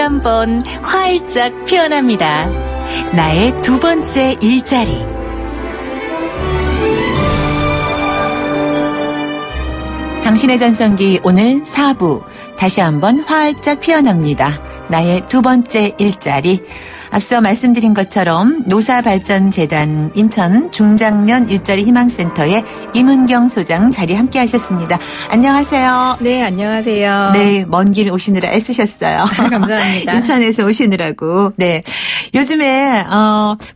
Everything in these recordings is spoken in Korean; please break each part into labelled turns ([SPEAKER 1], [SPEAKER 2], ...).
[SPEAKER 1] 한번 활짝 피어납니다. 나의 두 번째 일자리. 당신의 전성기 오늘 4부 다시 한번 활짝 피어납니다. 나의 두 번째 일자리. 앞서 말씀드린 것처럼 노사발전재단 인천 중장년 일자리 희망센터의 임은경 소장 자리 함께 하셨습니다. 안녕하세요.
[SPEAKER 2] 네, 안녕하세요.
[SPEAKER 1] 네, 먼 길 오시느라 애쓰셨어요.
[SPEAKER 2] 감사합니다.
[SPEAKER 1] 인천에서 오시느라고. 네. 요즘에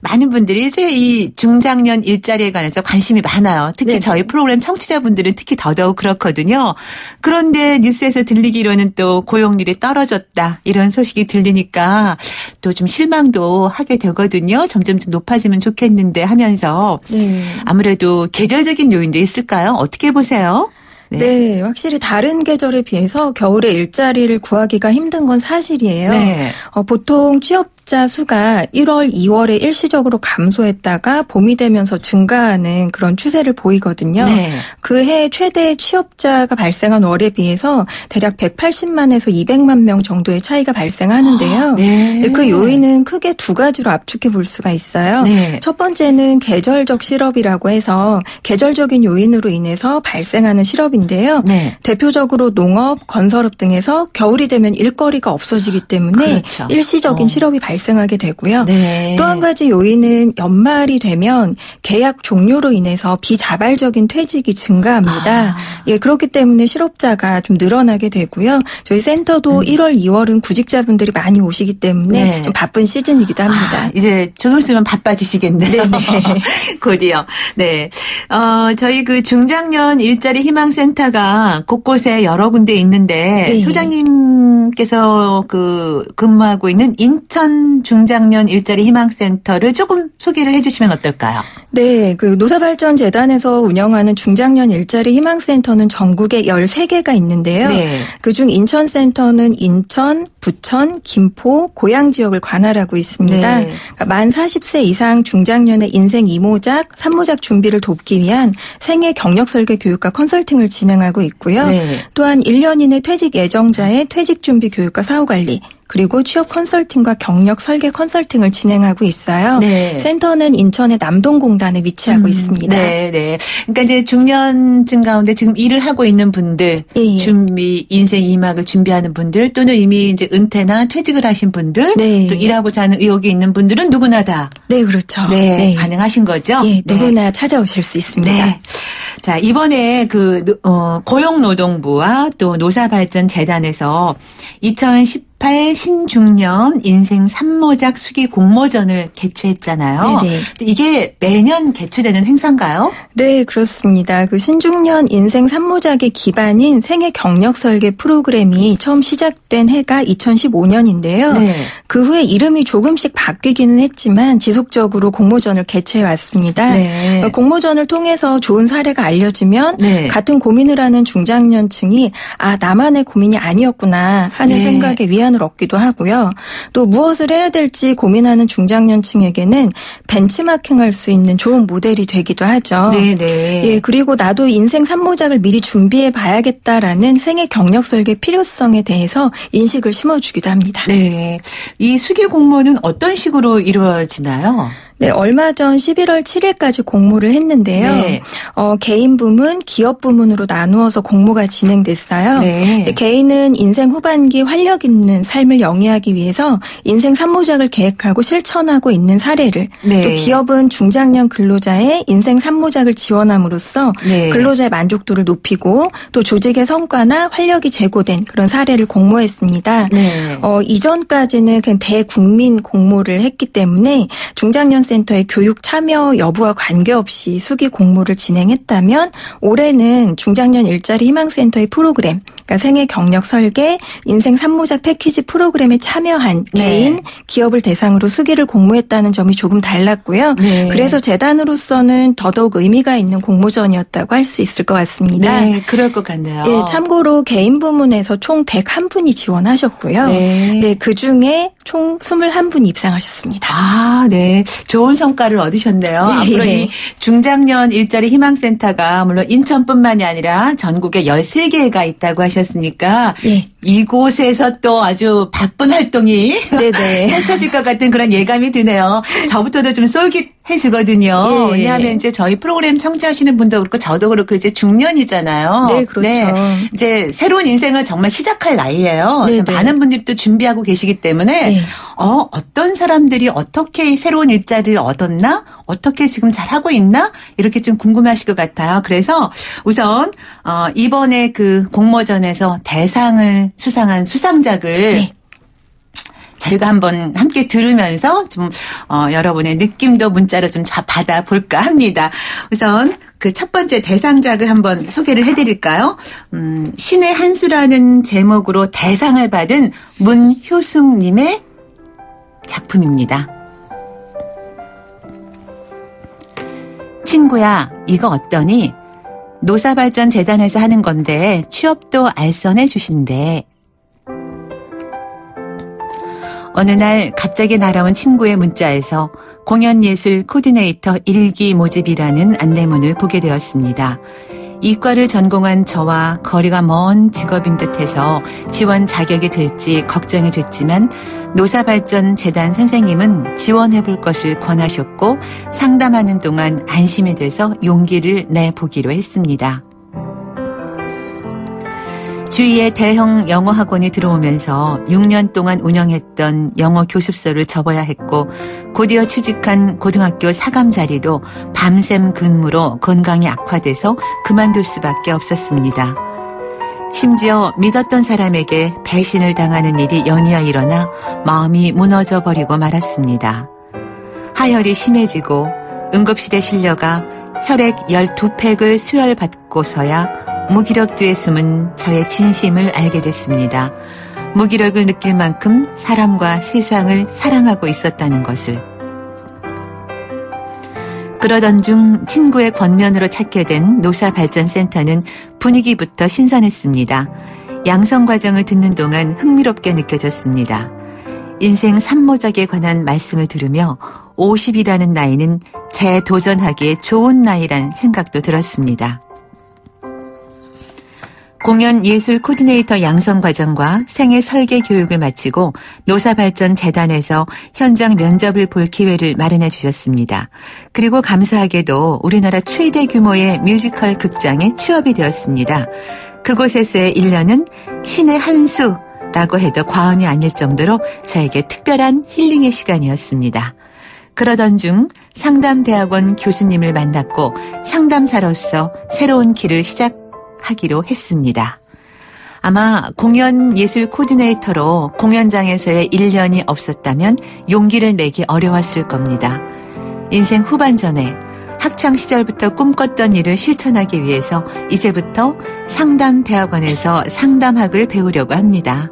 [SPEAKER 1] 많은 분들이 이제 이 중장년 일자리에 관해서 관심이 많아요. 특히
[SPEAKER 2] 네네.
[SPEAKER 1] 저희 프로그램 청취자분들은 특히 더더욱 그렇거든요. 그런데 뉴스에서 들리기로는 또 고용률이 떨어졌다 이런 소식이 들리니까 또 좀 실망도 하게 되거든요. 점점 좀 높아지면 좋겠는데 하면서
[SPEAKER 2] 네.
[SPEAKER 1] 아무래도 계절적인 요인도 있을까요? 어떻게 보세요?
[SPEAKER 2] 네, 확실히 다른 계절에 비해서 겨울에 일자리를 구하기가 힘든 건 사실이에요.
[SPEAKER 1] 네.
[SPEAKER 2] 보통 취업자 수가 1월, 2월에 일시적으로 감소했다가 봄이 되면서 증가하는 그런 추세를 보이거든요.
[SPEAKER 1] 네.
[SPEAKER 2] 그해 최대 취업자가 발생한 월에 비해서 대략 180만에서 200만 명 정도의 차이가 발생하는데요.
[SPEAKER 1] 네.
[SPEAKER 2] 그 요인은 크게 두 가지로 압축해 볼 수가 있어요.
[SPEAKER 1] 네.
[SPEAKER 2] 첫 번째는 계절적 실업이라고 해서 계절적인 요인으로 인해서 발생하는 실업인데요.
[SPEAKER 1] 네.
[SPEAKER 2] 대표적으로 농업, 건설업 등에서 겨울이 되면 일거리가 없어지기 때문에
[SPEAKER 1] 그렇죠.
[SPEAKER 2] 일시적인 실업이 발생하게 되고요.
[SPEAKER 1] 네.
[SPEAKER 2] 또 한 가지 요인은 연말이 되면 계약 종료로 인해서 비자발적인 퇴직이 증가합니다. 예, 그렇기 때문에 실업자가 좀 늘어나게 되고요. 저희 센터도 1월, 2월은 구직자분들이 많이 오시기 때문에
[SPEAKER 1] 네.
[SPEAKER 2] 좀 바쁜 시즌이기도 합니다.
[SPEAKER 1] 이제 조금 있으면 바빠지시겠네요.
[SPEAKER 2] 네네.
[SPEAKER 1] 곧이요. 네. 저희 그 중장년 일자리 희망센터가 곳곳에 여러 군데 있는데
[SPEAKER 2] 네.
[SPEAKER 1] 소장님께서 그 근무하고 있는 인천 중장년 일자리 희망센터를 조금 소개를 해 주시면 어떨까요?
[SPEAKER 2] 네, 그 노사발전재단에서 운영하는 중장년 일자리 희망센터는 전국에 13개가 있는데요.
[SPEAKER 1] 네.
[SPEAKER 2] 그중 인천센터는 인천, 부천, 김포, 고양 지역을 관할하고 있습니다.
[SPEAKER 1] 네.
[SPEAKER 2] 그러니까 만 40세 이상 중장년의 인생 2모작, 3모작 준비를 돕기 위한 생애 경력 설계 교육과 컨설팅을 진행하고 있고요.
[SPEAKER 1] 네.
[SPEAKER 2] 또한 1년 이내 퇴직 예정자의 퇴직 준비 교육과 사후 관리, 그리고 취업 컨설팅과 경력 설계 컨설팅을 진행하고 있어요.
[SPEAKER 1] 네.
[SPEAKER 2] 센터는 인천의 남동공단에 위치하고 있습니다.
[SPEAKER 1] 네, 네. 그러니까 이제 중년층 가운데 지금 일을 하고 있는 분들,
[SPEAKER 2] 예.
[SPEAKER 1] 준비 인생 2막을 준비하는 분들, 또는 이미 이제 은퇴나 퇴직을 하신 분들,
[SPEAKER 2] 네.
[SPEAKER 1] 또 일하고자 하는 의욕이 있는 분들은 누구나 다
[SPEAKER 2] 네, 그렇죠.
[SPEAKER 1] 네, 가능하신 거죠?
[SPEAKER 2] 예,
[SPEAKER 1] 네.
[SPEAKER 2] 누구나 찾아오실 수 있습니다.
[SPEAKER 1] 네. 자, 이번에 고용노동부와 또 노사발전재단에서 2018 신중년 인생 3모작 수기 공모전을 개최했잖아요.
[SPEAKER 2] 네네.
[SPEAKER 1] 이게 매년 개최되는 행사인가요?
[SPEAKER 2] 네, 그렇습니다. 그 신중년 인생 3모작의 기반인 생애 경력 설계 프로그램이 처음 시작된 해가 2015년인데요.
[SPEAKER 1] 네.
[SPEAKER 2] 그 후에 이름이 조금씩 바뀌기는 했지만 지속적으로 공모전을 개최해 왔습니다.
[SPEAKER 1] 네.
[SPEAKER 2] 공모전을 통해서 좋은 사례가 알려지면
[SPEAKER 1] 네.
[SPEAKER 2] 같은 고민을 하는 중장년층이 나만의 고민이 아니었구나 하는
[SPEAKER 1] 네.
[SPEAKER 2] 생각에 위안을 얻기도 하고요. 또 무엇을 해야 될지 고민하는 중장년층에게는 벤치마킹할 수 있는 좋은 모델이 되기도 하죠.
[SPEAKER 1] 네.
[SPEAKER 2] 예, 그리고 나도 인생 3모작을 미리 준비해 봐야겠다라는 생애 경력 설계 필요성에 대해서 인식을 심어주기도 합니다.
[SPEAKER 1] 네. 이 수기 공모는 어떤 식으로 이루어지나요?
[SPEAKER 2] 네, 얼마 전 11월 7일까지 공모를 했는데요.
[SPEAKER 1] 네.
[SPEAKER 2] 개인 부문, 기업 부문으로 나누어서 공모가 진행됐어요.
[SPEAKER 1] 네.
[SPEAKER 2] 개인은 인생 후반기 활력 있는 삶을 영위하기 위해서 인생 3모작을 계획하고 실천하고 있는 사례를,
[SPEAKER 1] 네.
[SPEAKER 2] 또 기업은 중장년 근로자의 인생 3모작을 지원함으로써
[SPEAKER 1] 네.
[SPEAKER 2] 근로자의 만족도를 높이고 또 조직의 성과나 활력이 제고된 그런 사례를 공모했습니다.
[SPEAKER 1] 네.
[SPEAKER 2] 이전까지는 그냥 대국민 공모를 했기 때문에 중장년 센터의 교육 참여 여부와 관계없이 수기 공모를 진행했다면 올해는 중장년 일자리 희망센터의 프로그램, 그러니까 생애 경력 설계, 인생 3모작 패키지 프로그램에 참여한
[SPEAKER 1] 네.
[SPEAKER 2] 개인, 기업을 대상으로 수기를 공모했다는 점이 조금 달랐고요.
[SPEAKER 1] 네.
[SPEAKER 2] 그래서 재단으로서는 더더욱 의미가 있는 공모전이었다고 할 수 있을 것 같습니다.
[SPEAKER 1] 네, 그럴 것 같네요.
[SPEAKER 2] 예, 참고로 개인 부문에서 총 101분이 지원하셨고요.
[SPEAKER 1] 네.
[SPEAKER 2] 그중에 총 21분이 입상하셨습니다.
[SPEAKER 1] 네. 좋은 성과를 얻으셨네요.
[SPEAKER 2] 네.
[SPEAKER 1] 앞으로 이 중장년 일자리 희망센터가 물론 인천뿐만이 아니라 전국에 13개가 있다고 하셨으니까
[SPEAKER 2] 네.
[SPEAKER 1] 이곳에서 또 아주 바쁜 활동이
[SPEAKER 2] 네네.
[SPEAKER 1] 펼쳐질 것 같은 그런 예감이 드네요. 저부터도 좀 쏠깃해지거든요.
[SPEAKER 2] 예.
[SPEAKER 1] 왜냐하면 이제 저희 프로그램 청취하시는 분도 그렇고 저도 그렇고 이제 중년이잖아요.
[SPEAKER 2] 네, 그렇죠.
[SPEAKER 1] 이제 새로운 인생을 정말 시작할 나이예요.
[SPEAKER 2] 네네.
[SPEAKER 1] 많은 분들이 또 준비하고 계시기 때문에
[SPEAKER 2] 네.
[SPEAKER 1] 어떤 사람들이 어떻게 새로운 일자리를 얻었나? 어떻게 지금 잘하고 있나? 이렇게 좀 궁금하실 것 같아요. 그래서 우선 이번에 그 공모전에서 대상을 수상한 수상작을
[SPEAKER 2] 네.
[SPEAKER 1] 저희가 한번 함께 들으면서 좀 여러분의 느낌도 문자로 좀 받아볼까 합니다. 우선 그 첫 번째 대상작을 한번 소개를 해드릴까요? 신의 한 수라는 제목으로 대상을 받은 문효숙님의 작품입니다. 친구야, 이거 어떠니? 노사발전재단에서 하는 건데 취업도 알선해 주신대. 어느 날 갑자기 날아온 친구의 문자에서 공연예술 코디네이터 1기 모집이라는 안내문을 보게 되었습니다. 이과를 전공한 저와 거리가 먼 직업인 듯해서 지원 자격이 될지 걱정이 됐지만 노사발전재단 선생님은 지원해볼 것을 권하셨고 상담하는 동안 안심이 돼서 용기를 내보기로 했습니다. 주위에 대형 영어 학원이 들어오면서 6년 동안 운영했던 영어 교습소를 접어야 했고 곧이어 취직한 고등학교 사감 자리도 밤샘 근무로 건강이 악화돼서 그만둘 수밖에 없었습니다. 심지어 믿었던 사람에게 배신을 당하는 일이 연이어 일어나 마음이 무너져 버리고 말았습니다. 하혈이 심해지고 응급실에 실려가 혈액 12팩을 수혈받고서야 무기력 뒤에 숨은 저의 진심을 알게 됐습니다. 무기력을 느낄 만큼 사람과 세상을 사랑하고 있었다는 것을. 그러던 중 친구의 권면으로 찾게 된 노사발전센터는 분위기부터 신선했습니다. 양성과정을 듣는 동안 흥미롭게 느껴졌습니다. 인생 산모작에 관한 말씀을 들으며 50이라는 나이는 재도전하기에 좋은 나이란 생각도 들었습니다. 공연 예술 코디네이터 양성 과정과 생애 설계 교육을 마치고 노사발전재단에서 현장 면접을 볼 기회를 마련해 주셨습니다. 그리고 감사하게도 우리나라 최대 규모의 뮤지컬 극장에 취업이 되었습니다. 그곳에서의 1년은 신의 한 수라고 해도 과언이 아닐 정도로 저에게 특별한 힐링의 시간이었습니다. 그러던 중 상담대학원 교수님을 만났고 상담사로서 새로운 길을 시작하기로 했습니다. 아마 공연 예술 코디네이터로 공연장에서의 1년이 없었다면 용기를 내기 어려웠을 겁니다. 인생 후반전에 학창시절부터 꿈꿨던 일을 실천하기 위해서 이제부터 상담대학원에서 상담학을 배우려고 합니다.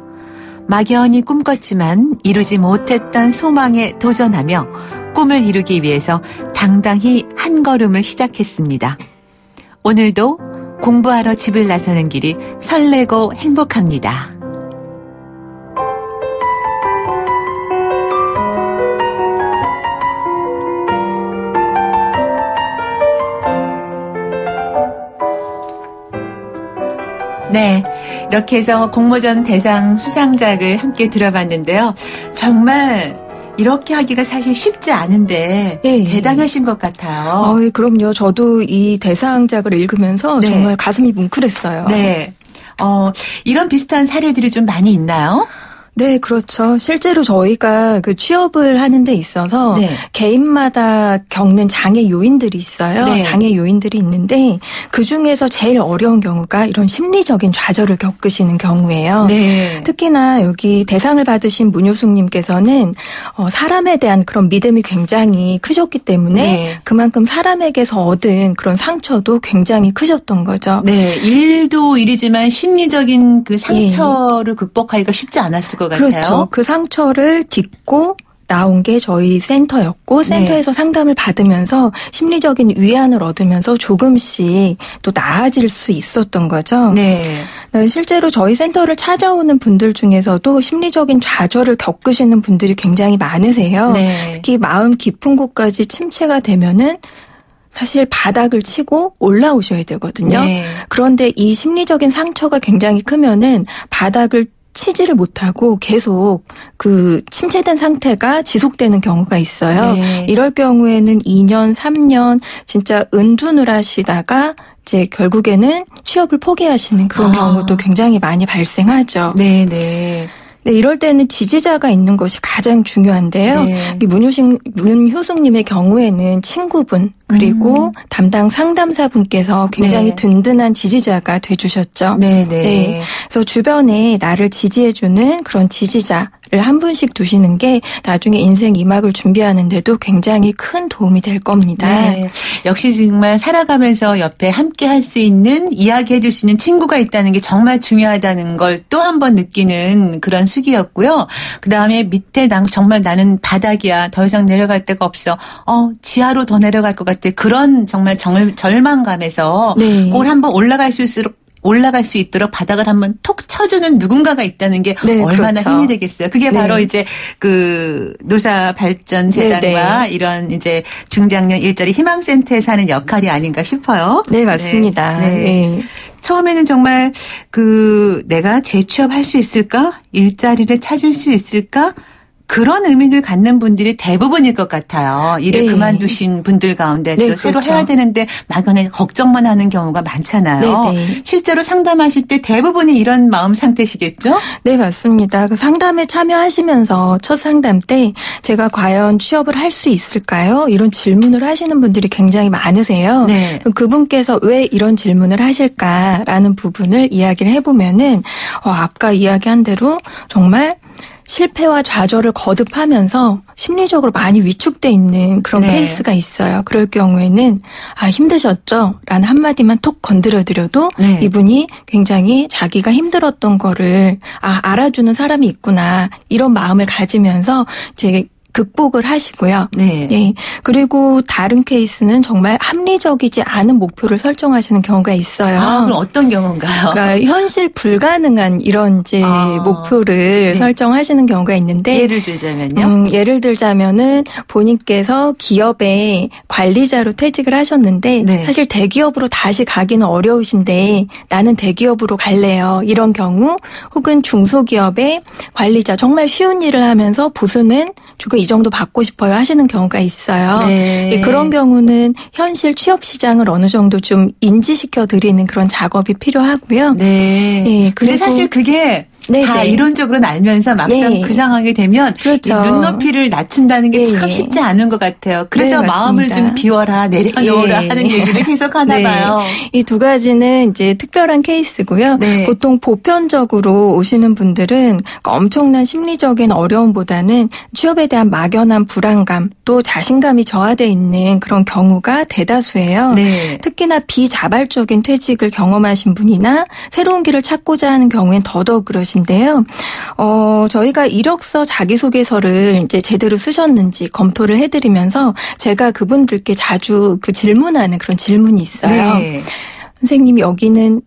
[SPEAKER 1] 막연히 꿈꿨지만 이루지 못했던 소망에 도전하며 꿈을 이루기 위해서 당당히 한 걸음을 시작했습니다. 오늘도 공부하러 집을 나서는 길이 설레고 행복합니다. 네, 이렇게 해서 공모전 대상 수상작을 함께 들어봤는데요. 정말 이렇게 하기가 사실 쉽지 않은데
[SPEAKER 2] 네.
[SPEAKER 1] 대단하신 것 같아요.
[SPEAKER 2] 그럼요. 저도 이 대상작을 읽으면서
[SPEAKER 1] 네.
[SPEAKER 2] 정말 가슴이 뭉클했어요.
[SPEAKER 1] 네. 이런 비슷한 사례들이 좀 많이 있나요?
[SPEAKER 2] 네, 그렇죠. 실제로 저희가 그 취업을 하는 데 있어서
[SPEAKER 1] 네.
[SPEAKER 2] 개인마다 겪는 장애 요인들이 있어요.
[SPEAKER 1] 네.
[SPEAKER 2] 장애 요인들이 있는데 그중에서 제일 어려운 경우가 이런 심리적인 좌절을 겪으시는 경우예요.
[SPEAKER 1] 네.
[SPEAKER 2] 특히나 여기 대상을 받으신 문효숙님께서는 사람에 대한 그런 믿음이 굉장히 크셨기 때문에
[SPEAKER 1] 네.
[SPEAKER 2] 그만큼 사람에게서 얻은 그런 상처도 굉장히 크셨던 거죠.
[SPEAKER 1] 네. 일도 일이지만 심리적인 그 상처를 극복하기가 쉽지 않았을 것 같아요.
[SPEAKER 2] 그렇죠. 그 상처를 딛고 나온 게 저희 센터였고 센터에서 상담을 받으면서 심리적인 위안을 얻으면서 조금씩 또 나아질 수 있었던 거죠.
[SPEAKER 1] 네.
[SPEAKER 2] 실제로 저희 센터를 찾아오는 분들 중에서도 심리적인 좌절을 겪으시는 분들이 굉장히 많으세요.
[SPEAKER 1] 네.
[SPEAKER 2] 특히 마음 깊은 곳까지 침체가 되면은 사실 바닥을 치고 올라오셔야 되거든요.
[SPEAKER 1] 네.
[SPEAKER 2] 그런데 이 심리적인 상처가 굉장히 크면은 바닥을 치지를 못하고 계속 그 침체된 상태가 지속되는 경우가 있어요.
[SPEAKER 1] 네.
[SPEAKER 2] 이럴 경우에는 2년, 3년 진짜 은둔을 하시다가 이제 결국에는 취업을 포기하시는 그런 경우도 굉장히 많이 발생하죠.
[SPEAKER 1] 네네.
[SPEAKER 2] 네, 이럴 때는 지지자가 있는 것이 가장 중요한데요.
[SPEAKER 1] 네.
[SPEAKER 2] 문효숙님의 경우에는 친구분 그리고 담당 상담사분께서 굉장히
[SPEAKER 1] 네.
[SPEAKER 2] 든든한 지지자가 돼주셨죠.
[SPEAKER 1] 네네.
[SPEAKER 2] 네. 그래서 주변에 나를 지지해주는 그런 지지자를 한 분씩 두시는 게 나중에 인생 2막을 준비하는데도 굉장히 큰 도움이 될 겁니다.
[SPEAKER 1] 네. 역시 정말 살아가면서 옆에 함께 할 수 있는 이야기해 줄 수 있는 친구가 있다는 게 정말 중요하다는 걸 또 한 번 느끼는 그런 시기였고요. 그다음에 밑에 정말 나는 바닥이야. 더 이상 내려갈 데가 없어. 지하로 더 내려갈 것 같아. 그런 정말 절망감에서
[SPEAKER 2] 네.
[SPEAKER 1] 그걸 한번 올라갈 수 있도록 바닥을 한번 톡 쳐주는 누군가가 있다는 게
[SPEAKER 2] 네,
[SPEAKER 1] 얼마나
[SPEAKER 2] 그렇죠.
[SPEAKER 1] 힘이 되겠어요. 그게 바로
[SPEAKER 2] 네.
[SPEAKER 1] 이제 그 노사발전재단과
[SPEAKER 2] 네, 네.
[SPEAKER 1] 이런 이제 중장년 일자리 희망센터에서 하는 역할이 아닌가 싶어요.
[SPEAKER 2] 네, 맞습니다.
[SPEAKER 1] 네.
[SPEAKER 2] 네.
[SPEAKER 1] 처음에는 정말 내가 재취업할 수 있을까? 일자리를 찾을 수 있을까? 그런 의미를 갖는 분들이 대부분일 것 같아요. 일을
[SPEAKER 2] 네.
[SPEAKER 1] 그만두신 분들 가운데
[SPEAKER 2] 네,
[SPEAKER 1] 또 새로
[SPEAKER 2] 그렇죠.
[SPEAKER 1] 해야 되는데 막연하게 걱정만 하는 경우가 많잖아요.
[SPEAKER 2] 네, 네.
[SPEAKER 1] 실제로 상담하실 때 대부분이 이런 마음 상태시겠죠?
[SPEAKER 2] 네, 맞습니다. 그 상담에 참여하시면서 첫 상담 때 제가 과연 취업을 할 수 있을까요? 이런 질문을 하시는 분들이 굉장히 많으세요.
[SPEAKER 1] 네.
[SPEAKER 2] 그분께서 왜 이런 질문을 하실까라는 부분을 이야기를 해보면은 아까 이야기한 대로 정말 실패와 좌절을 거듭하면서 심리적으로 많이 위축돼 있는 그런
[SPEAKER 1] 네.
[SPEAKER 2] 케이스가 있어요. 그럴 경우에는 힘드셨죠? 라는 한마디만 톡 건드려드려도
[SPEAKER 1] 네.
[SPEAKER 2] 이분이 굉장히 자기가 힘들었던 거를 알아주는 사람이 있구나 이런 마음을 가지면서 이제 극복을 하시고요.
[SPEAKER 1] 네.
[SPEAKER 2] 네. 그리고 다른 케이스는 정말 합리적이지 않은 목표를 설정하시는 경우가 있어요.
[SPEAKER 1] 그럼 어떤 경우인가요?
[SPEAKER 2] 그러니까 현실 불가능한 이런 이제 목표를
[SPEAKER 1] 네.
[SPEAKER 2] 설정하시는 경우가 있는데
[SPEAKER 1] 예를 들자면요.
[SPEAKER 2] 예를 들자면은 본인께서 기업의 관리자로 퇴직을 하셨는데
[SPEAKER 1] 네.
[SPEAKER 2] 사실 대기업으로 다시 가기는 어려우신데 나는 대기업으로 갈래요. 이런 경우 혹은 중소기업의 관리자 정말 쉬운 일을 하면서 보수는 조금 이 정도 받고 싶어요 하시는 경우가 있어요.
[SPEAKER 1] 네.
[SPEAKER 2] 예, 그런 경우는 현실 취업 시장을 어느 정도 좀 인지시켜 드리는 그런 작업이 필요하고요.
[SPEAKER 1] 네.
[SPEAKER 2] 예,
[SPEAKER 1] 근데 사실 그게
[SPEAKER 2] 네,
[SPEAKER 1] 다
[SPEAKER 2] 네.
[SPEAKER 1] 이론적으로는 알면서 막상
[SPEAKER 2] 네.
[SPEAKER 1] 그 상황이 되면
[SPEAKER 2] 그렇죠.
[SPEAKER 1] 이 눈높이를 낮춘다는 게 참
[SPEAKER 2] 예,
[SPEAKER 1] 쉽지 않은 것 같아요. 그래서
[SPEAKER 2] 네,
[SPEAKER 1] 마음을
[SPEAKER 2] 맞습니다.
[SPEAKER 1] 좀 비워라, 내려놓으라
[SPEAKER 2] 예.
[SPEAKER 1] 하는 얘기를 계속 하나
[SPEAKER 2] 네.
[SPEAKER 1] 봐요.
[SPEAKER 2] 이 두 가지는 이제 특별한 케이스고요.
[SPEAKER 1] 네.
[SPEAKER 2] 보통 보편적으로 오시는 분들은 엄청난 심리적인 어려움보다는 취업에 대한 막연한 불안감 또 자신감이 저하돼 있는 그런 경우가 대다수예요.
[SPEAKER 1] 네.
[SPEAKER 2] 특히나 비자발적인 퇴직을 경험하신 분이나 새로운 길을 찾고자 하는 경우엔 더더욱 그러신데요. 저희가 이력서 자기소개서를 이제 제대로 쓰셨는지 검토를 해드리면서 제가 그분들께 자주 질문하는 그런 질문이 있어요.
[SPEAKER 1] 네.
[SPEAKER 2] 선생님 여기는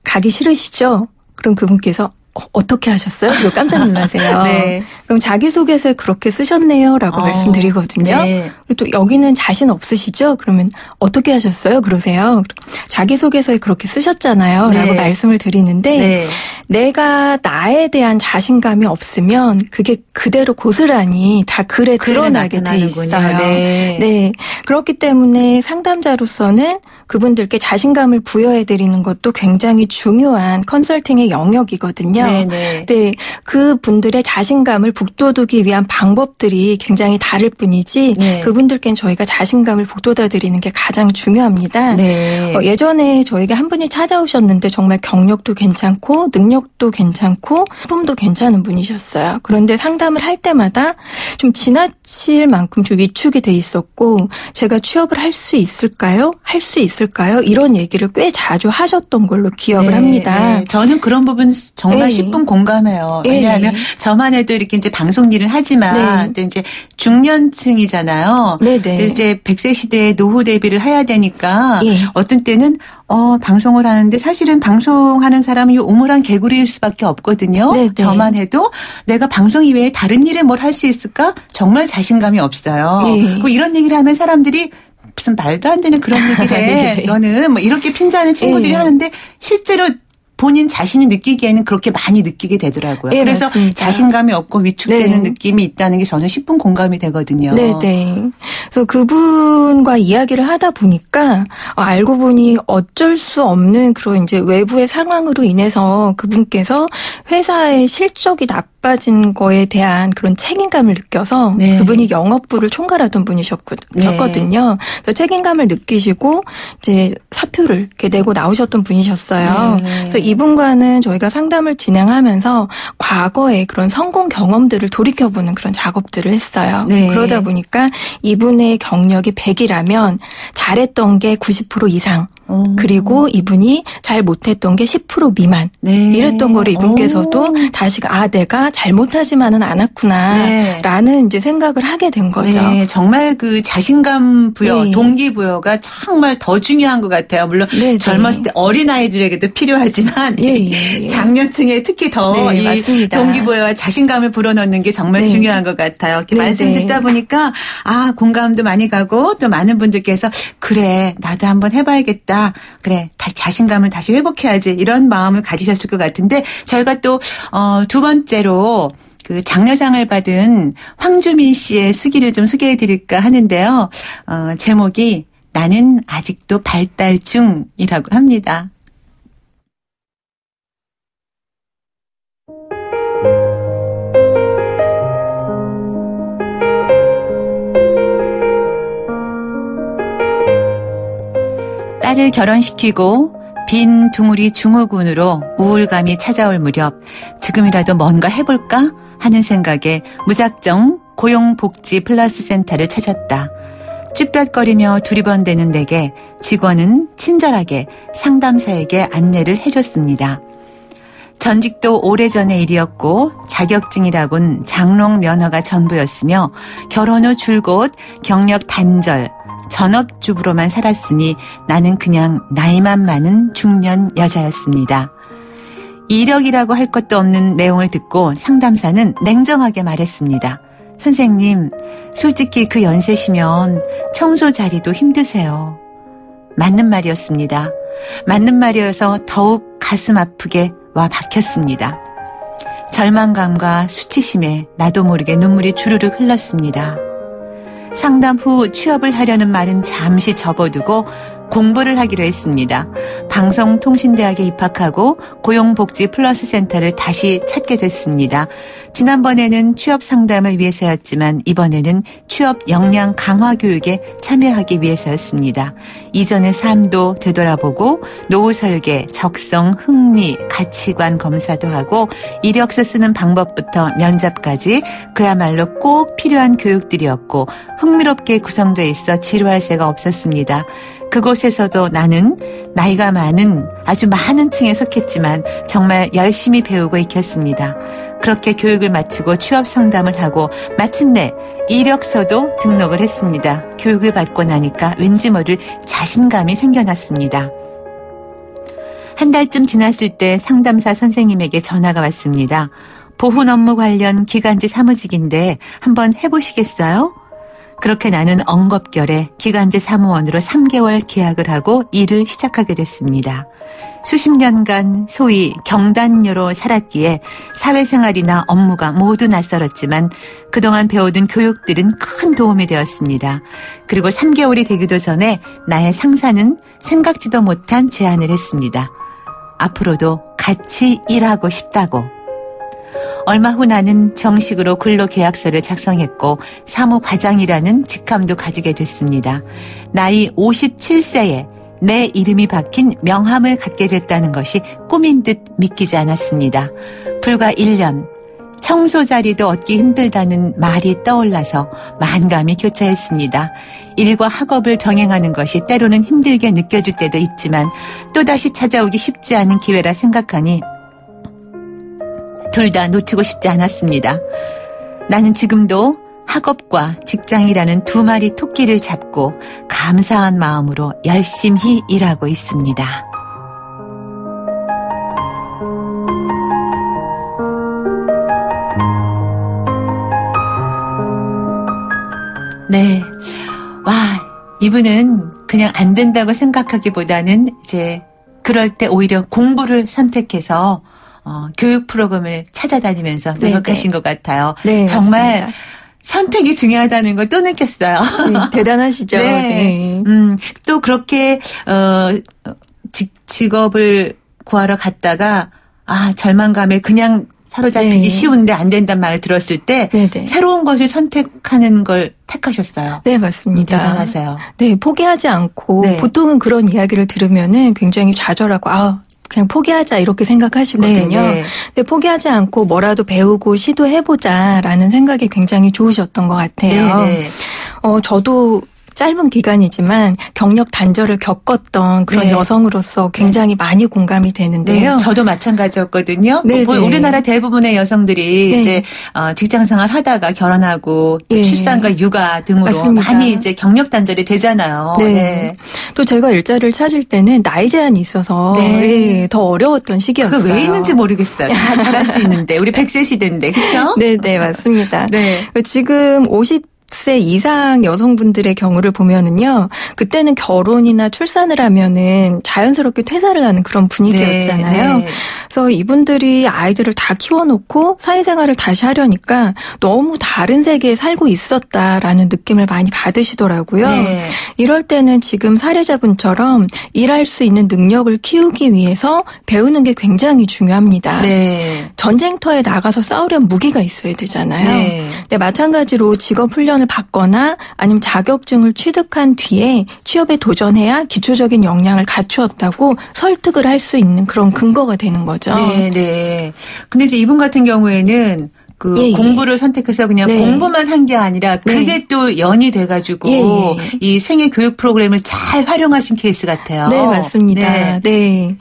[SPEAKER 2] 가기 싫으시죠? 그럼 그분께서 어떻게 하셨어요? 이거 깜짝 놀라세요.
[SPEAKER 1] 네.
[SPEAKER 2] 그럼 자기소개서에 그렇게 쓰셨네요 라고 말씀드리거든요.
[SPEAKER 1] 네.
[SPEAKER 2] 그리고 또 여기는 자신 없으시죠? 그러면 어떻게 하셨어요? 그러세요. 자기소개서에 그렇게 쓰셨잖아요 라고
[SPEAKER 1] 네.
[SPEAKER 2] 말씀을 드리는데
[SPEAKER 1] 네.
[SPEAKER 2] 내가 나에 대한 자신감이 없으면 그게 그대로 고스란히 다 글에 드러나게 돼 있어요.
[SPEAKER 1] 네.
[SPEAKER 2] 네. 그렇기 때문에 상담자로서는 그분들께 자신감을 부여해드리는 것도 굉장히 중요한 컨설팅의 영역이거든요.
[SPEAKER 1] 네네.
[SPEAKER 2] 네. 그분들의 자신감을 북돋우기 위한 방법들이 굉장히 다를 뿐이지
[SPEAKER 1] 네.
[SPEAKER 2] 그분들께는 저희가 자신감을 북돋아드리는 게 가장 중요합니다.
[SPEAKER 1] 네.
[SPEAKER 2] 예전에 저에게 한 분이 찾아오셨는데 정말 경력도 괜찮고 능력도 괜찮고 품도 괜찮은 분이셨어요. 그런데 상담을 할 때마다 좀 지나칠 만큼 좀 위축이 돼 있었고 제가 취업을 할 수 있을까요? 할 수 있을까요? 이런 얘기를 꽤 자주 하셨던 걸로 기억을
[SPEAKER 1] 네,
[SPEAKER 2] 합니다.
[SPEAKER 1] 네. 저는 그런 부분 정말
[SPEAKER 2] 네.
[SPEAKER 1] 10분 공감해요.
[SPEAKER 2] 네.
[SPEAKER 1] 왜냐하면 저만 해도 이렇게 이제 방송 일을 하지만
[SPEAKER 2] 네.
[SPEAKER 1] 또 이제 중년층이잖아요.
[SPEAKER 2] 네네.
[SPEAKER 1] 근데 이제 100세 시대에 노후 대비를 해야 되니까
[SPEAKER 2] 예.
[SPEAKER 1] 어떤 때는 방송을 하는데 사실은 방송하는 사람은 이 우물한 개구리일 수밖에 없거든요.
[SPEAKER 2] 네네.
[SPEAKER 1] 저만 해도 내가 방송 이외에 다른 일에 뭘 할 수 있을까? 정말 자신감이 없어요.
[SPEAKER 2] 예.
[SPEAKER 1] 그리고 이런 얘기를 하면 사람들이 무슨 말도 안 되는 그런 얘기를 해.
[SPEAKER 2] 네네.
[SPEAKER 1] 너는 뭐 이렇게 핀자는 친구들이
[SPEAKER 2] 예.
[SPEAKER 1] 하는데 실제로 본인 자신이 느끼기에는 그렇게 많이 느끼게 되더라고요.
[SPEAKER 2] 네,
[SPEAKER 1] 그래서
[SPEAKER 2] 맞습니다.
[SPEAKER 1] 자신감이 없고 위축되는
[SPEAKER 2] 네.
[SPEAKER 1] 느낌이 있다는 게 저는 10분 공감이 되거든요.
[SPEAKER 2] 네네. 그래서 그분과 이야기를 하다 보니까 알고 보니 어쩔 수 없는 그런 이제 외부의 상황으로 인해서 그분께서 회사의 실적이 나빠진 거에 대한 그런 책임감을 느껴서
[SPEAKER 1] 네.
[SPEAKER 2] 그분이 영업부를 총괄하던 분이셨거든요. 그래서 책임감을 느끼시고 이제 사표를 이렇게 내고 나오셨던 분이셨어요.
[SPEAKER 1] 네.
[SPEAKER 2] 그래서 이분과는 저희가 상담을 진행하면서 과거의 그런 성공 경험들을 돌이켜보는 그런 작업들을 했어요.
[SPEAKER 1] 네.
[SPEAKER 2] 그러다 보니까 이분의 경력이 100이라면 잘했던 게 90% 이상. 그리고 이분이 잘 못했던 게 10% 미만.
[SPEAKER 1] 네.
[SPEAKER 2] 이랬던 거를 이분께서도 다시 내가 잘못하지만은 않았구나.
[SPEAKER 1] 네.
[SPEAKER 2] 라는 이제 생각을 하게 된 거죠.
[SPEAKER 1] 네, 정말 그 자신감 부여,
[SPEAKER 2] 네.
[SPEAKER 1] 동기부여가 정말 더 중요한 것 같아요. 물론
[SPEAKER 2] 네,
[SPEAKER 1] 젊었을 때 어린아이들에게도 필요하지만
[SPEAKER 2] 예.
[SPEAKER 1] 장년층에 특히 더
[SPEAKER 2] 네,
[SPEAKER 1] 이
[SPEAKER 2] 맞습니다.
[SPEAKER 1] 동기부여와 자신감을 불어넣는 게 정말
[SPEAKER 2] 네.
[SPEAKER 1] 중요한 것 같아요. 이렇게
[SPEAKER 2] 네,
[SPEAKER 1] 말씀
[SPEAKER 2] 네.
[SPEAKER 1] 듣다 보니까 공감도 많이 가고 또 많은 분들께서 그래 나도 한번 해봐야겠다. 그래 자신감을 다시 회복해야지 이런 마음을 가지셨을 것 같은데 저희가 또 두 번째로 그 장려상을 받은 황주민 씨의 수기를 좀 소개해 드릴까 하는데요. 제목이 나는 아직도 발달 중이라고 합니다. 딸을 결혼시키고 빈 둥우리 중후군으로 우울감이 찾아올 무렵 지금이라도 뭔가 해볼까 하는 생각에 무작정 고용복지 플러스 센터를 찾았다. 쭈뼛거리며 두리번대는 내게 직원은 친절하게 상담사에게 안내를 해줬습니다. 전직도 오래전의 일이었고 자격증이라곤 장롱 면허가 전부였으며 결혼 후 줄곧 경력 단절, 전업주부로만 살았으니 나는 그냥 나이만 많은 중년 여자였습니다. 이력이라고 할 것도 없는 내용을 듣고 상담사는 냉정하게 말했습니다. 선생님, 솔직히 그 연세시면 청소 자리도 힘드세요. 맞는 말이었습니다. 맞는 말이어서 더욱 가슴 아프게 와 박혔습니다. 절망감과 수치심에 나도 모르게 눈물이 주르르 흘렀습니다. 상담 후 취업을 하려는 말은 잠시 접어두고 공부를 하기로 했습니다. 방송통신대학에 입학하고 고용복지 플러스 센터를 다시 찾게 됐습니다. 지난번에는 취업 상담을 위해서였지만 이번에는 취업 역량 강화 교육에 참여하기 위해서였습니다. 이전의 삶도 되돌아보고 노후 설계, 적성, 흥미, 가치관 검사도 하고 이력서 쓰는 방법부터 면접까지 그야말로 꼭 필요한 교육들이었고 흥미롭게 구성되어 있어 지루할 새가 없었습니다. 그곳에서도 나는 나이가 많은 아주 많은 층에 속했지만 정말 열심히 배우고 익혔습니다. 그렇게 교육을 마치고 취업 상담을 하고 마침내 이력서도 등록을 했습니다. 교육을 받고 나니까 왠지 모를 자신감이 생겨났습니다. 한 달쯤 지났을 때 상담사 선생님에게 전화가 왔습니다. 보훈 업무 관련 기간제 사무직인데 한번 해보시겠어요? 그렇게 나는 엉겁결에 기간제 사무원으로 3개월 계약을 하고 일을 시작하게 됐습니다. 수십 년간 소위 경단녀로 살았기에 사회생활이나 업무가 모두 낯설었지만 그동안 배워둔 교육들은 큰 도움이 되었습니다. 그리고 3개월이 되기도 전에 나의 상사는 생각지도 못한 제안을 했습니다. 앞으로도 같이 일하고 싶다고. 얼마 후 나는 정식으로 근로계약서를 작성했고 사무과장이라는 직함도 가지게 됐습니다. 나이 57세에 내 이름이 박힌 명함을 갖게 됐다는 것이 꿈인 듯 믿기지 않았습니다. 불과 1년, 청소 자리도 얻기 힘들다는 말이 떠올라서 만감이 교차했습니다. 일과 학업을 병행하는 것이 때로는 힘들게 느껴질 때도 있지만 또다시 찾아오기 쉽지 않은 기회라 생각하니 둘 다 놓치고 싶지 않았습니다. 나는 지금도 학업과 직장이라는 두 마리 토끼를 잡고 감사한 마음으로 열심히 일하고 있습니다. 네. 와, 이분은 그냥 안 된다고 생각하기보다는 이제 그럴 때 오히려 공부를 선택해서 교육 프로그램을 찾아다니면서 노력하신 것 같아요.
[SPEAKER 2] 네,
[SPEAKER 1] 정말
[SPEAKER 2] 맞습니다.
[SPEAKER 1] 선택이 중요하다는 걸 또 느꼈어요.
[SPEAKER 2] 네, 대단하시죠.
[SPEAKER 1] 네. 또 그렇게 직업을 구하러 갔다가 절망감에 그냥 사로잡히기
[SPEAKER 2] 네.
[SPEAKER 1] 쉬운데 안 된다는 말을 들었을 때
[SPEAKER 2] 네네.
[SPEAKER 1] 새로운 것을 선택하는 걸 택하셨어요.
[SPEAKER 2] 네, 맞습니다.
[SPEAKER 1] 대단하세요.
[SPEAKER 2] 네, 포기하지 않고
[SPEAKER 1] 네.
[SPEAKER 2] 보통은 그런 이야기를 들으면은 굉장히 좌절하고 그냥 포기하자 이렇게 생각하시거든요.
[SPEAKER 1] 네.
[SPEAKER 2] 근데 포기하지 않고 뭐라도 배우고 시도해보자라는 생각이 굉장히 좋으셨던 것 같아요.
[SPEAKER 1] 네.
[SPEAKER 2] 저도 짧은 기간이지만 경력 단절을 겪었던 그런
[SPEAKER 1] 네.
[SPEAKER 2] 여성으로서 굉장히 많이 공감이 되는데요.
[SPEAKER 1] 네, 저도 마찬가지였거든요.
[SPEAKER 2] 네, 네.
[SPEAKER 1] 우리나라 대부분의 여성들이
[SPEAKER 2] 네.
[SPEAKER 1] 이제 직장 생활 하다가 결혼하고
[SPEAKER 2] 네.
[SPEAKER 1] 출산과 육아 등으로
[SPEAKER 2] 맞습니다.
[SPEAKER 1] 많이 이제 경력 단절이 되잖아요.
[SPEAKER 2] 네.
[SPEAKER 1] 네.
[SPEAKER 2] 또 제가 일자리를 찾을 때는 나이 제한이 있어서
[SPEAKER 1] 네.
[SPEAKER 2] 더 어려웠던 시기였어요.
[SPEAKER 1] 그게 왜 있는지 모르겠어요. 다 잘할 수 있는데 우리 100세 시대인데 그렇죠?
[SPEAKER 2] 네, 맞습니다.
[SPEAKER 1] 네.
[SPEAKER 2] 지금 50세 이상 여성분들의 경우를 보면은요, 그때는 결혼이나 출산을 하면은 자연스럽게 퇴사를 하는 그런 분위기였잖아요.
[SPEAKER 1] 네.
[SPEAKER 2] 그래서 이분들이 아이들을 다 키워놓고 사회생활을 다시 하려니까 너무 다른 세계에 살고 있었다라는 느낌을 많이 받으시더라고요.
[SPEAKER 1] 네.
[SPEAKER 2] 이럴 때는 지금 사례자분처럼 일할 수 있는 능력을 키우기 위해서 배우는 게 굉장히 중요합니다.
[SPEAKER 1] 네.
[SPEAKER 2] 전쟁터에 나가서 싸우려면 무기가 있어야 되잖아요.
[SPEAKER 1] 네.
[SPEAKER 2] 네, 마찬가지로 직업 훈련을 받거나 아니면 자격증을 취득한 뒤에 취업에 도전해야 기초적인 역량을 갖추었다고 설득을 할 수 있는 그런 근거가 되는 거죠.
[SPEAKER 1] 네. 근데 이제 이분 같은 경우에는
[SPEAKER 2] 예.
[SPEAKER 1] 공부를 선택해서 그냥
[SPEAKER 2] 네.
[SPEAKER 1] 공부만 한 게 아니라 그게
[SPEAKER 2] 네.
[SPEAKER 1] 또 연이 돼가지고
[SPEAKER 2] 예.
[SPEAKER 1] 이 생애 교육 프로그램을 잘 활용하신 케이스 같아요.
[SPEAKER 2] 네, 맞습니다. 네.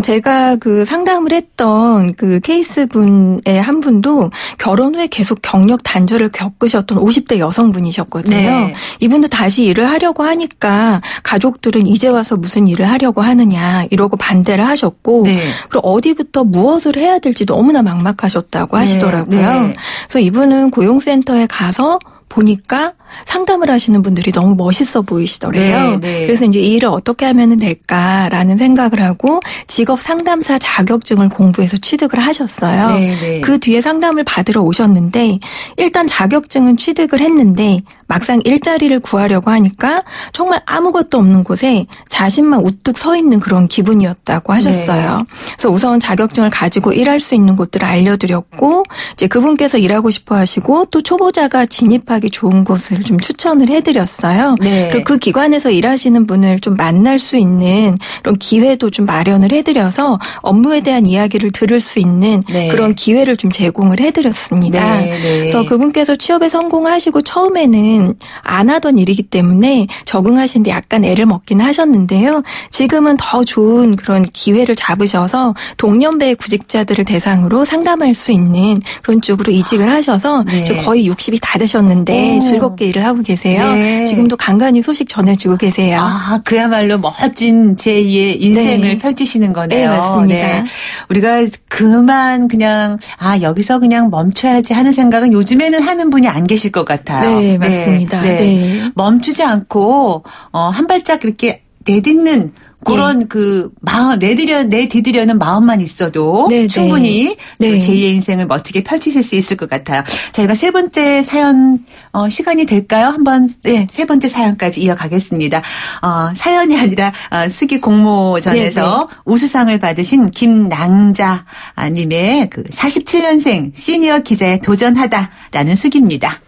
[SPEAKER 2] 제가 그 상담을 했던 그 케이스 분의 한 분도 결혼 후에 계속 경력 단절을 겪으셨던 50대 여성분이셨거든요.
[SPEAKER 1] 네.
[SPEAKER 2] 이분도 다시 일을 하려고 하니까 가족들은 이제 와서 무슨 일을 하려고 하느냐 이러고 반대를 하셨고
[SPEAKER 1] 네.
[SPEAKER 2] 그리고 어디부터 무엇을 해야 될지 너무나 막막하셨다고 하시더라고요.
[SPEAKER 1] 네.
[SPEAKER 2] 그래서 이분은 고용센터에 가서 보니까 상담을 하시는 분들이 너무 멋있어 보이시더래요.
[SPEAKER 1] 네.
[SPEAKER 2] 그래서 이제 이 일을 어떻게 하면 될까라는 생각을 하고 직업 상담사 자격증을 공부해서 취득을 하셨어요.
[SPEAKER 1] 네.
[SPEAKER 2] 그 뒤에 상담을 받으러 오셨는데 일단 자격증은 취득을 했는데 막상 일자리를 구하려고 하니까 정말 아무것도 없는 곳에 자신만 우뚝 서 있는 그런 기분이었다고 하셨어요.
[SPEAKER 1] 네.
[SPEAKER 2] 그래서 우선 자격증을 가지고 일할 수 있는 곳들을 알려드렸고 이제 그분께서 일하고 싶어 하시고 또 초보자가 진입하기 좋은 곳을 좀 추천을 해드렸어요.
[SPEAKER 1] 네.
[SPEAKER 2] 그리고 그 기관에서 일하시는 분을 좀 만날 수 있는 그런 기회도 좀 마련을 해드려서 업무에 대한 이야기를 들을 수 있는
[SPEAKER 1] 네.
[SPEAKER 2] 그런 기회를 좀 제공을 해드렸습니다.
[SPEAKER 1] 네.
[SPEAKER 2] 그래서 그분께서 취업에 성공하시고 처음에는 안 하던 일이기 때문에 적응하시는데 약간 애를 먹긴 하셨는데요. 지금은 더 좋은 그런 기회를 잡으셔서 동년배 구직자들을 대상으로 상담할 수 있는 그런 쪽으로 이직을 하셔서
[SPEAKER 1] 네.
[SPEAKER 2] 지금 거의 60이 다 되셨는데 즐겁게 일을 하고 계세요.
[SPEAKER 1] 네.
[SPEAKER 2] 지금도 간간히 소식 전해주고 계세요.
[SPEAKER 1] 그야말로 멋진 제2의 인생을
[SPEAKER 2] 네.
[SPEAKER 1] 펼치시는 거네요.
[SPEAKER 2] 네, 맞습니다.
[SPEAKER 1] 우리가 그만 그냥 여기서 그냥 멈춰야지 하는 생각은 요즘에는 하는 분이 안 계실 것 같아요.
[SPEAKER 2] 네, 맞습니다. 네.
[SPEAKER 1] 멈추지 않고 한 발짝 이렇게 내딛는 그런 그 마음 내디디려는 마음만 있어도
[SPEAKER 2] 네,
[SPEAKER 1] 충분히
[SPEAKER 2] 네.
[SPEAKER 1] 제2의 인생을 멋지게 펼치실 수 있을 것 같아요. 저희가 세 번째 사연 시간이 될까요? 한번 세 번째 사연까지 이어가겠습니다. 사연이 아니라 수기 공모전에서 우수상을 받으신 김낭자 님의 그 47년생 시니어 기자에 도전하다라는 수기입니다.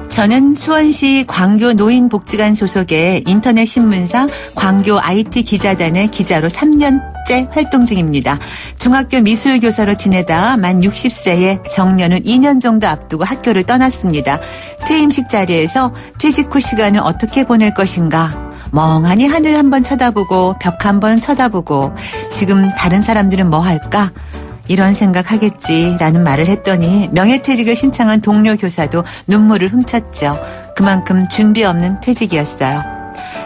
[SPEAKER 1] 저는 수원시 광교 노인복지관 소속의 인터넷 신문사 광교 IT 기자단의 기자로 3년째 활동 중입니다. 중학교 미술교사로 지내다 만 60세에 정년을 2년 정도 앞두고 학교를 떠났습니다. 퇴임식 자리에서 퇴직 후 시간을 어떻게 보낼 것인가? 멍하니 하늘 한번 쳐다보고 벽 한번 쳐다보고 지금 다른 사람들은 뭐 할까? 이런 생각하겠지라는 말을 했더니 명예퇴직을 신청한 동료 교사도 눈물을 훔쳤죠. 그만큼 준비 없는 퇴직이었어요.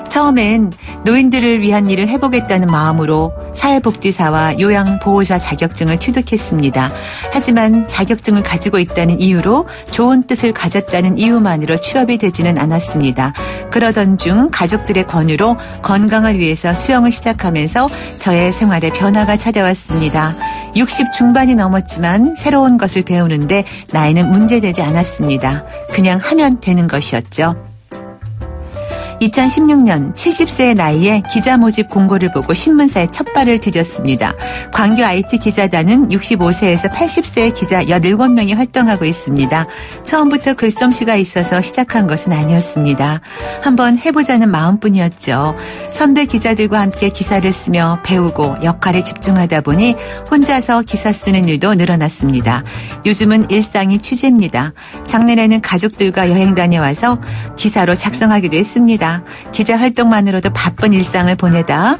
[SPEAKER 1] 처음엔 노인들을 위한 일을 해보겠다는 마음으로 사회복지사와 요양보호사 자격증을 취득했습니다. 하지만 자격증을 가지고 있다는 이유로 좋은 뜻을 가졌다는 이유만으로 취업이 되지는 않았습니다. 그러던 중 가족들의 권유로 건강을 위해서 수영을 시작하면서 저의 생활에 변화가 찾아왔습니다. 60 중반이 넘었지만 새로운 것을 배우는데 나이는 문제되지 않았습니다. 그냥 하면 되는 것이었죠. 2016년 70세의 나이에 기자 모집 공고를 보고 신문사에 첫 발을 디뎠습니다. 광교 IT 기자단은 65세에서 80세의 기자 17명이 활동하고 있습니다. 처음부터 글솜씨가 있어서 시작한 것은 아니었습니다. 한번 해보자는 마음뿐이었죠. 선배 기자들과 함께 기사를 쓰며 배우고 역할에 집중하다 보니 혼자서 기사 쓰는 일도 늘어났습니다. 요즘은 일상이 취재입니다. 작년에는 가족들과 여행 다녀와서 기사로 작성하기도 했습니다. 기자 활동만으로도 바쁜 일상을 보내다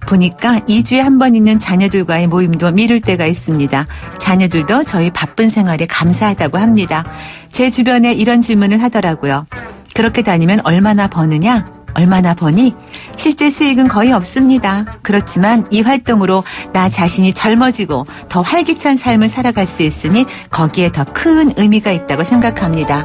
[SPEAKER 1] 보니까 2주에 한 번 있는 자녀들과의 모임도 미룰 때가 있습니다. 자녀들도 저희 바쁜 생활에 감사하다고 합니다. 제 주변에 이런 질문을 하더라고요. 그렇게 다니면 얼마나 버느냐? 얼마나 버니? 실제 수익은 거의 없습니다. 그렇지만 이 활동으로 나 자신이 젊어지고 더 활기찬 삶을 살아갈 수 있으니 거기에 더 큰 의미가 있다고 생각합니다.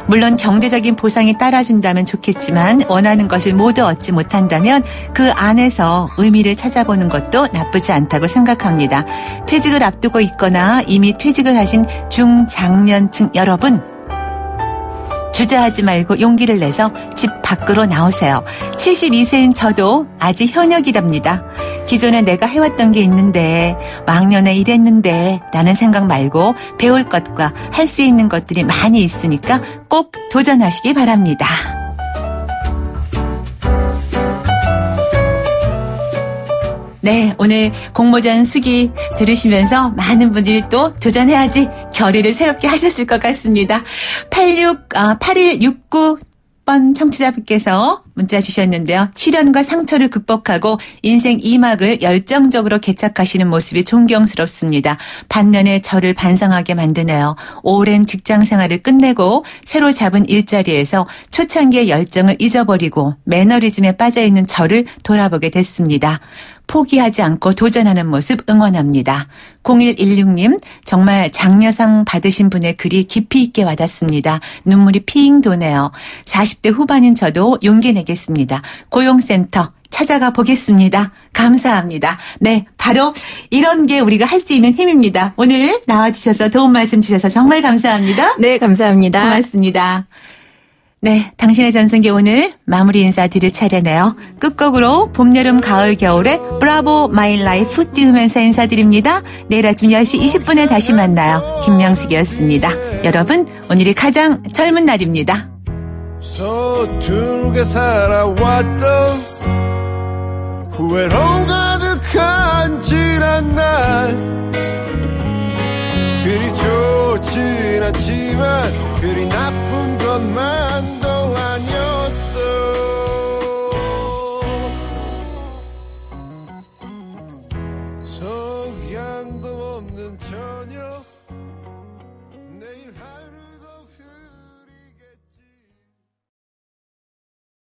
[SPEAKER 1] 물론 경제적인 보상이 따라준다면 좋겠지만 원하는 것을 모두 얻지 못한다면 그 안에서 의미를 찾아보는 것도 나쁘지 않다고 생각합니다. 퇴직을 앞두고 있거나 이미 퇴직을 하신 중장년층 여러분, 주저하지 말고 용기를 내서 집 밖으로 나오세요. 72세인 저도 아직 현역이랍니다. 기존에 내가 해왔던 게 있는데 왕년에 이랬는데 라는 생각 말고 배울 것과 할 수 있는 것들이 많이 있으니까 꼭 도전하시기 바랍니다. 네, 오늘 공모전 수기 들으시면서 많은 분들이 또 도전해야지 결의를 새롭게 하셨을 것 같습니다. 8169번 청취자분께서 문자 주셨는데요. 시련과 상처를 극복하고 인생 2막을 열정적으로 개척하시는 모습이 존경스럽습니다. 반면에 저를 반성하게 만드네요. 오랜 직장 생활을 끝내고 새로 잡은 일자리에서 초창기의 열정을 잊어버리고 매너리즘에 빠져있는 저를 돌아보게 됐습니다. 포기하지 않고 도전하는 모습 응원합니다. 0116님, 정말 장려상 받으신 분의 글이 깊이 있게 와닿습니다. 눈물이 핑 도네요. 40대 후반인 저도 용기 내겠습니다. 고용센터 찾아가 보겠습니다. 감사합니다. 네, 바로 이런 게 우리가 할 수 있는 힘입니다. 오늘 나와주셔서 도움 말씀 주셔서 정말 감사합니다.
[SPEAKER 2] 네, 감사합니다.
[SPEAKER 1] 고맙습니다. 네, 당신의 전성기 오늘 마무리 인사 드릴 차례네요. 끝곡으로 봄, 여름, 가을, 겨울에 브라보 마이 라이프 띄우면서 인사드립니다. 내일 아침 10시 20분에 다시 만나요. 김명숙이었습니다. 여러분, 오늘이 가장 젊은 날입니다.
[SPEAKER 3] 서투르게 살아왔던 후회로 가득한 지난 날 그리 좋진 않지만 그리 나쁜 것만도 아니었어. 성향도 없는 저녁 내일 하루